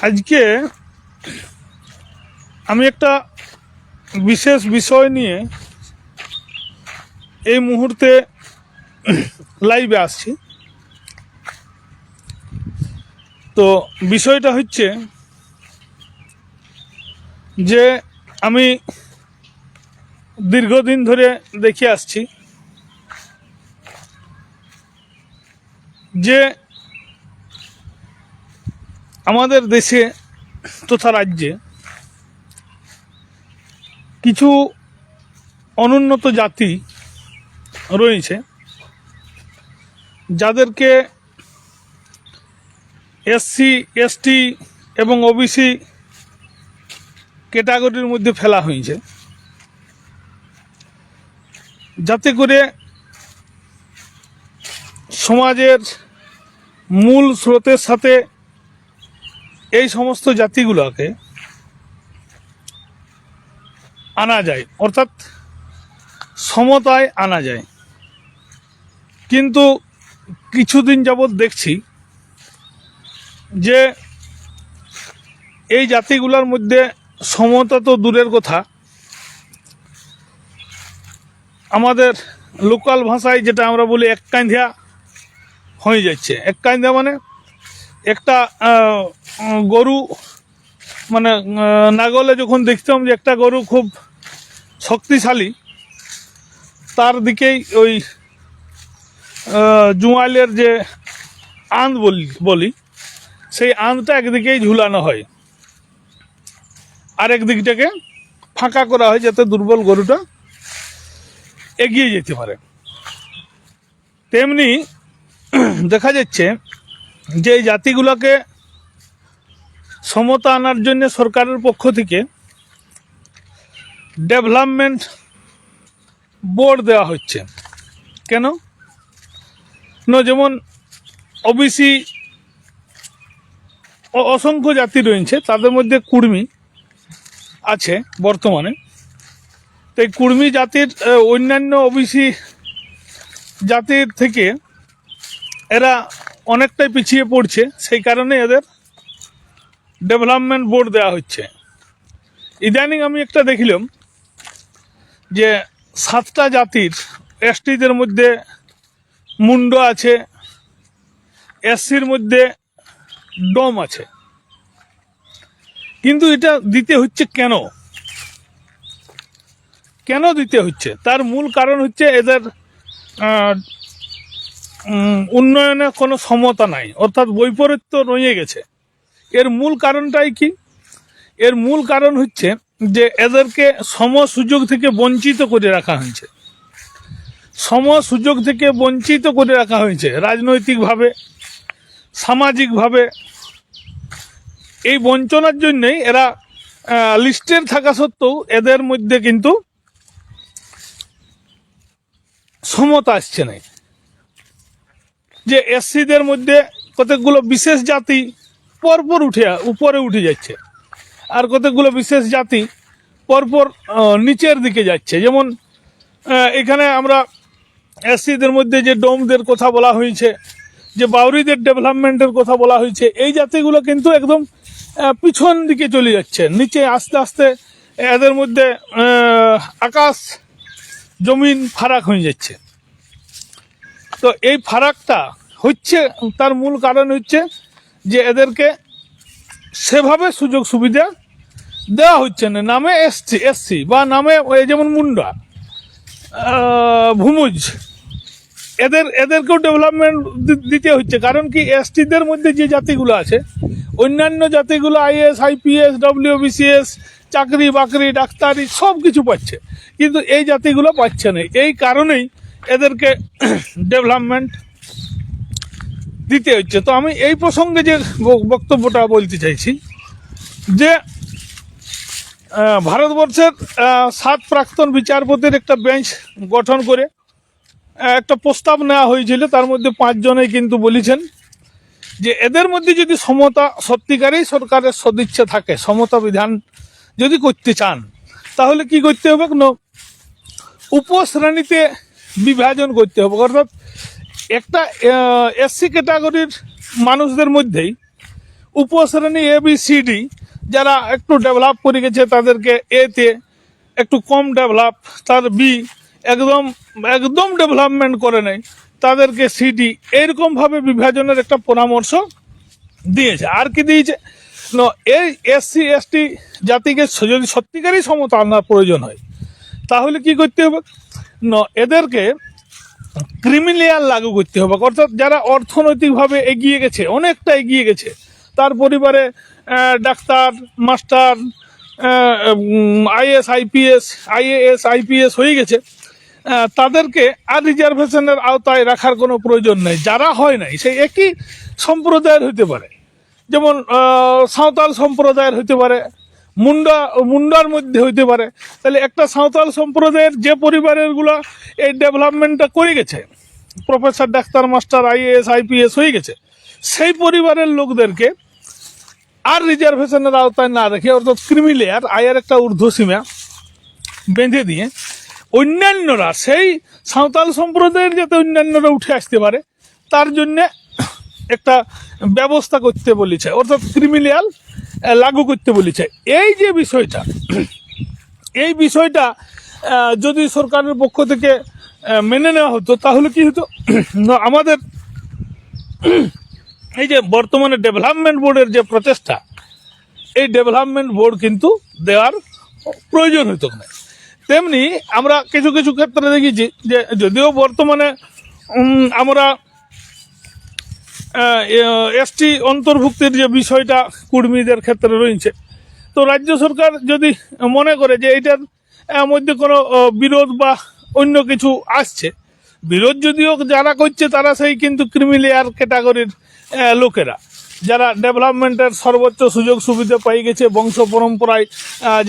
আজকে আমি একটা বিশেষ বিষয় নিয়ে এই মুহূর্তে লাইভে আসছি। তো বিষয়টা হচ্ছে যে আমি দীর্ঘদিন ধরে দেখে আসছি যে আমাদের দেশে তথা রাজ্যে কিছু অনুন্নত জাতি রয়েছে যাদেরকে এসসি এসটি এবং ওবিসি ক্যাটাগরির মধ্যে ফেলা হয়েছে, যাতে করে সমাজের মূল স্রোতের সাথে এই সমস্ত জাতিগুলোকে আনা যায়, অর্থাৎ সমতায় আনা যায়। কিন্তু কিছুদিন যাবৎ দেখছি যে এই জাতিগুলোর মধ্যে সমতা তো দূরের কথা, আমাদের লোকাল ভাষায় যেটা আমরা বলি এক কাঁধিয়া হয়ে যাচ্ছে। এক কাঁধিয়া মানে একটা গরু, মানে নাগলে যখন দেখতাম যে একটা গরু খুব শক্তিশালী, তার দিকেই ওই জুয়ালের যে আঁধ বলি সেই আঁধটা একদিকেই ঝুলানো হয়, আর একদিকটাকে ফাঁকা করা হয় যাতে দুর্বল গরুটা এগিয়ে যেতে পারে। তেমনি দেখা যাচ্ছে যে এই জাতিগুলোকে সমতা আনার জন্য সরকারের পক্ষ থেকে ডেভেলপমেন্ট বোর্ড দেওয়া হচ্ছে। কেন? যেমন ওবিসি অসংখ্য জাতি রয়েছে, তাদের মধ্যে কুর্মী আছে বর্তমানে। তো এই কুর্মী জাতির অন্যান্য ওবিসি জাতির থেকে এরা অনেকটাই পিছিয়ে পড়ছে, সেই কারণে এদের ডেভেলপমেন্ট বোর্ড দেওয়া হচ্ছে। ইদানিং আমি একটা দেখিলাম যে 7টা জাতির এসটিদের মধ্যে মুন্ড আছে, এসসির মধ্যে ডোম আছে। কিন্তু এটা দিতে হচ্ছে কেন? কেন দিতে হচ্ছে? তার মূল কারণ হচ্ছে এদের উন্নয়নে কোনো সমতা নাই, অর্থাৎ বৈপরীত্য রয়ে গেছে। এর মূল কারণটাই কি? এর মূল কারণ হচ্ছে যে এদেরকে সম সুযোগ থেকে বঞ্চিত করে রাখা হয়েছে। সম সুযোগ থেকে বঞ্চিত করে রাখা হয়েছে রাজনৈতিকভাবে, সামাজিকভাবে। এই বঞ্চনার জন্যই এরা লিস্টের থাকা সত্ত্বেও এদের মধ্যে কিন্তু সমতা আসছে না। যে এসসিদের মধ্যে কতকগুলো বিশেষ জাতি পরপর উপরে উঠে যাচ্ছে, আর কতকগুলো বিশেষ জাতি পরপর নিচের দিকে যাচ্ছে। যেমন এখানে আমরা এসসিদের মধ্যে যে ডোমদের কথা বলা হয়েছে, যে বাউরিদের ডেভেলপমেন্টের কথা বলা হয়েছে, এই জাতিগুলো কিন্তু একদম পিছন দিকে চলে যাচ্ছে, নিচে আস্তে আস্তে এদের মধ্যে আকাশ জমিন ফারাক হয়ে যাচ্ছে। তো এই ফারাকটা হচ্ছে, তার মূল কারণ হচ্ছে যে এদেরকে সেভাবে সুযোগ সুবিধা দেওয়া হচ্ছে না। নামে এসসি বা নামে যেমন মুন্ডা, ভূমুজ, এদেরকেও ডেভেলপমেন্ট দিতে হচ্ছে। কারণ কি, এসটিদের মধ্যে যে জাতিগুলো আছে, অন্যান্য জাতিগুলো আইএস আইপিএস ডব্লিউবিসিএস চাকরি বাকরি ডাক্তারি সব কিছু পাচ্ছে, কিন্তু এই জাতিগুলো পাচ্ছে না। এই কারণেই এদেরকে ডেভেলপমেন্ট দিতে হচ্ছে। তো আমি এই প্রসঙ্গে যে বক্তব্যটা বলতে চাইছি যে ভারতবর্ষের 7 প্রাক্তন বিচারপতির একটা বেঞ্চ গঠন করে একটা প্রস্তাব নেওয়া হয়েছিল। তার মধ্যে 5 জনেই কিন্তু বলেছেন যে এদের মধ্যে যদি সমতা সত্যিকারেই সরকারের সদিচ্ছা থাকে, সমতা বিধান যদি করতে চান, তাহলে কি করতে হবে? উপশ্রেণীতে বিভাজন করতে হবে। অর্থাৎ একটা এসসি ক্যাটাগরির মানুষদের মধ্যেই উপশ্রেণী ABCD যারা একটু ডেভেলপ করে গেছে তাদেরকে এতে, একটু কম ডেভেলপ তার বি, একদম একদম ডেভেলপমেন্ট করে নেয় তাদেরকে CD, এইরকমভাবে বিভাজনের একটা পরামর্শ দিয়েছে। আর কি দিয়েছে, এই SC/ST জাতিকে যদি সত্যিকারই সমতা আনার প্রয়োজন হয় তাহলে কি করতে হবে, এদেরকে ক্রিমিলেয়ার লাগু করতে হবে। অর্থাৎ যারা অর্থনৈতিকভাবে এগিয়ে গেছে, অনেকটা এগিয়ে গেছে, তার পরিবারে ডাক্তার, মাস্টার, IAS IPS হয়ে গেছে, তাদেরকে আর রিজার্ভেশনের আওতায় রাখার কোনো প্রয়োজন নেই। যারা হয় নাই সেই একই সম্প্রদায়ের হতে পারে, যেমন সাঁওতাল সম্প্রদায়ের হতে পারে, মুন্ডার মধ্যে হইতে পারে। তাহলে একটা সাঁওতাল সম্প্রদায়ের যে পরিবারেরগুলো এই ডেভেলপমেন্টটা করে গেছে, professor, doctor, master, IAS IPS হয়ে গেছে, সেই পরিবারের লোকদেরকে আর রিজার্ভেশনের আওতায় না রেখে, অর্থাৎ ক্রিমিলেয়ার, আয়ের একটা ঊর্ধ্বসীমা বেঁধে দিয়ে অন্যান্যরা, সেই সাঁওতাল সম্প্রদায়ের যাতে অন্যান্যরা উঠে আসতে পারে তার জন্যে একটা ব্যবস্থা করতে বলেছে, অর্থাৎ ক্রিমিলেয়ার লাগু করতে বলেছে। এই যে বিষয়টা, এই বিষয়টা যদি সরকারের পক্ষ থেকে মেনে নেওয়া হতো তাহলে কি হতো, আমাদের এই যে বর্তমানে ডেভেলপমেন্ট বোর্ডের যে প্রচেষ্টা, এই ডেভেলপমেন্ট বোর্ড কিন্তু দেওয়ার প্রয়োজন হতো না। তেমনি আমরা কিছু কিছু ক্ষেত্রে দেখেছি যে যদিও বর্তমানে আমরা ST অন্তর্ভুক্তির যে বিষয়টা কুর্মীদের ক্ষেত্রে রয়েছে, তো রাজ্য সরকার যদি মনে করে যে এইটার মধ্যে কোনো বিরোধ বা অন্য কিছু আসছে, বিরোধ যদিও যারা করছে তারা সেই কিন্তু ক্রিমিলেয়ার ক্যাটাগরির লোকেরা, যারা ডেভেলপমেন্টের সর্বোচ্চ সুযোগ সুবিধা পাই গেছে, বংশ পরম্পরায়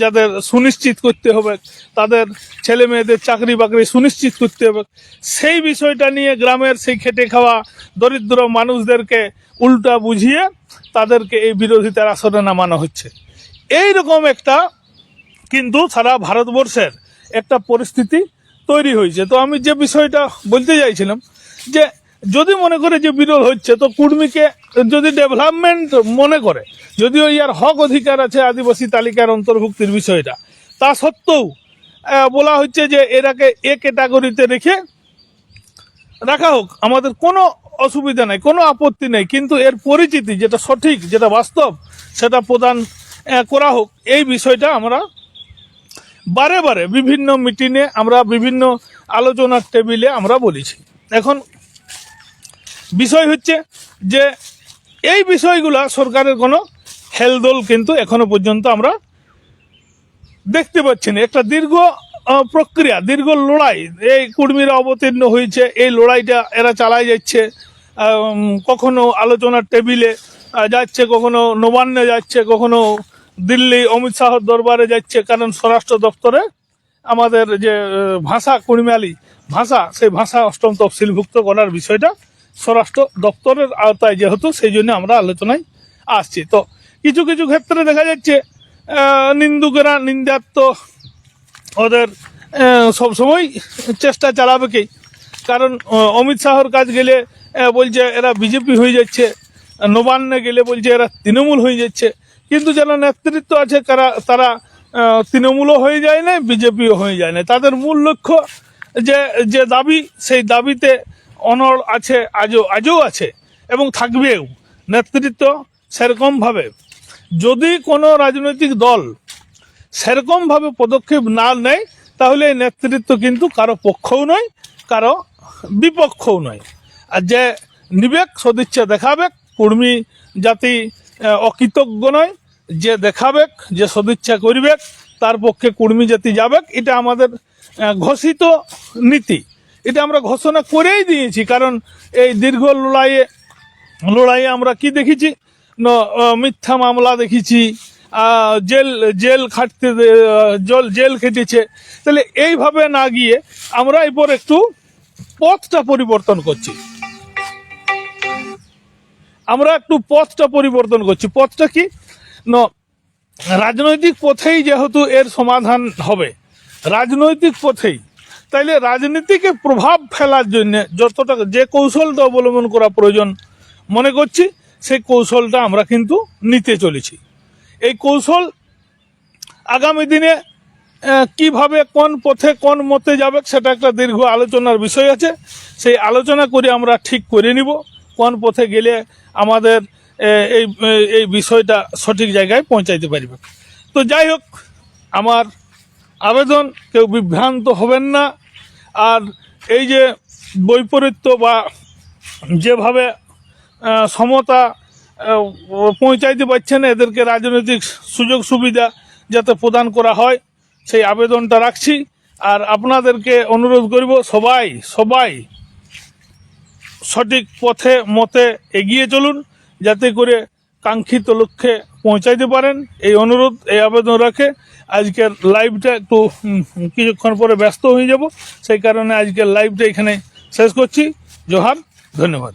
যাদের সুনিশ্চিত করতে হবে, তাদের ছেলে মেয়েদের চাকরি বাকরি সুনিশ্চিত করতে হবে, সেই বিষয়টা নিয়ে গ্রামের সেই খেটে খাওয়া দরিদ্র মানুষদেরকে উল্টা বুঝিয়ে তাদেরকে এই বিরোধিতার আসনে নামানো হচ্ছে। এই রকম একটা কিন্তু সারা ভারতবর্ষের একটা পরিস্থিতি তৈরি হয়েছে। তো আমি যে বিষয়টা বলতে চাইছিলাম যে যদি মনে করে যে বিরোধ হচ্ছে, তো কুর্মীকে যদি ডেভেলপমেন্ট মনে করে, যদিও ইয়ার হক অধিকার আছে আদিবাসী তালিকার অন্তর্ভুক্তির বিষয়টা, তা সত্ত্বেও বলা হচ্ছে যে এরাকে এ ক্যাটাগরিতে রেখে রাখা হোক, আমাদের কোনো অসুবিধা নেই, কোনো আপত্তি নেই, কিন্তু এর পরিচিতি যেটা সঠিক, যেটা বাস্তব, সেটা প্রদান করা হোক। এই বিষয়টা আমরা বারে বারে বিভিন্ন মিটিংয়ে, আমরা বিভিন্ন আলোচনার টেবিলে আমরা বলেছি। এখন বিষয় হচ্ছে যে এই বিষয়গুলা সরকারের কোনো হেলদোল কিন্তু এখনো পর্যন্ত আমরা দেখতে পাচ্ছি না। একটা দীর্ঘ প্রক্রিয়া, দীর্ঘ লড়াই, এই কুর্মীরা অবতীর্ণ হয়েছে, এই লড়াইটা এরা চালাই যাচ্ছে, কখনো আলোচনার টেবিলে যাচ্ছে, কখনো নবান্নে যাচ্ছে, কখনো দিল্লি অমিত শাহর দরবারে যাচ্ছে, কারণ স্বরাষ্ট্র দপ্তরে আমাদের যে ভাষা, কুর্মিয়ালি ভাষা, সেই ভাষা 8ম তফসিলভুক্ত করার বিষয়টা স্বরাষ্ট্র দপ্তরের আওতায় যেহেতু, সেই জন্য আমরা আলোচনায় আসছি। তো কিছু কিছু ক্ষেত্রে দেখা যাচ্ছে নিন্দুকেরা, নিন্দাত্ম ওদের সবসময় চেষ্টা চালাবে কি, কারণ অমিত শাহর কাজ গেলে বলছে এরা বিজেপি হয়ে যাচ্ছে, নবান্নে গেলে বলছে এরা তৃণমূল হয়ে যাচ্ছে, কিন্তু যারা নেতৃত্ব আছে তারা তৃণমূলও হয়ে যায় না, বিজেপিও হয়ে যায় না। তাদের মূল লক্ষ্য যে দাবি, সেই দাবিতে অনড় আছে, আজও আছে এবং থাকবেও। নেতৃত্ব সেরকমভাবে, যদি কোনো রাজনৈতিক দল সেরকমভাবে পদক্ষেপ না নেয়, তাহলে এই নেতৃত্ব কিন্তু কারো পক্ষও নয়, কারো বিপক্ষও নয়। আর যে নিবেক, সদিচ্ছা দেখাবে, কুর্মী জাতি অকৃতজ্ঞ নয়, যে দেখাবে, যে সদিচ্ছা করবে, তার পক্ষে কুর্মী জাতি যাবে। এটা আমাদের ঘোষিত নীতি, এটা আমরা ঘোষণা করেই দিয়েছি। কারণ এই দীর্ঘ লড়াইয়ে আমরা কি দেখেছি, মিথ্যা মামলা দেখেছি, জেল খাটতে, জেল খেটেছে। তাহলে এইভাবে না গিয়ে আমরা এরপর একটু পথটা পরিবর্তন করছি, পথটা কি, রাজনৈতিক পথেই যেহেতু এর সমাধান হবে, রাজনৈতিক পথেই, তাইলে রাজনীতিকে প্রভাব ফেলার জন্য যতটা যে কৌশলটা অবলম্বন করা প্রয়োজন মনে করছি, সেই কৌশলটা আমরা কিন্তু নিতে চলেছি। এই কৌশল আগামী দিনে কিভাবে কোন পথে কোন মতে যাবে সেটা একটা দীর্ঘ আলোচনার বিষয় আছে। সেই আলোচনা করে আমরা ঠিক করে নিব কোন পথে গেলে আমাদের এই এই বিষয়টা সঠিক জায়গায় পৌঁছাইতে পারবে। তো যাই হোক, আমার আবেদন, কেউ বিভ্রান্ত হবেন না। আর এই যে বৈপরীত্য বা যেভাবে সমতা পৌঁছাইতে পারছে না, এদেরকে রাজনৈতিক সুযোগ সুবিধা যাতে প্রদান করা হয় সেই আবেদনটা রাখছি। আর আপনাদেরকে অনুরোধ করব সবাই সঠিক পথে মতে এগিয়ে চলুন, যাতে করে কাঙ্ক্ষিত লক্ষ্যে পৌঁছাইতে পারেন। এই অনুরোধ, এই আবেদন রাখে আজকের লাইভটা একটু কিছুক্ষণ পরে ব্যস্ত হয়ে যাব, সেই কারণে আজকের লাইভটা এখানে শেষ করছি। জোহার, ধন্যবাদ।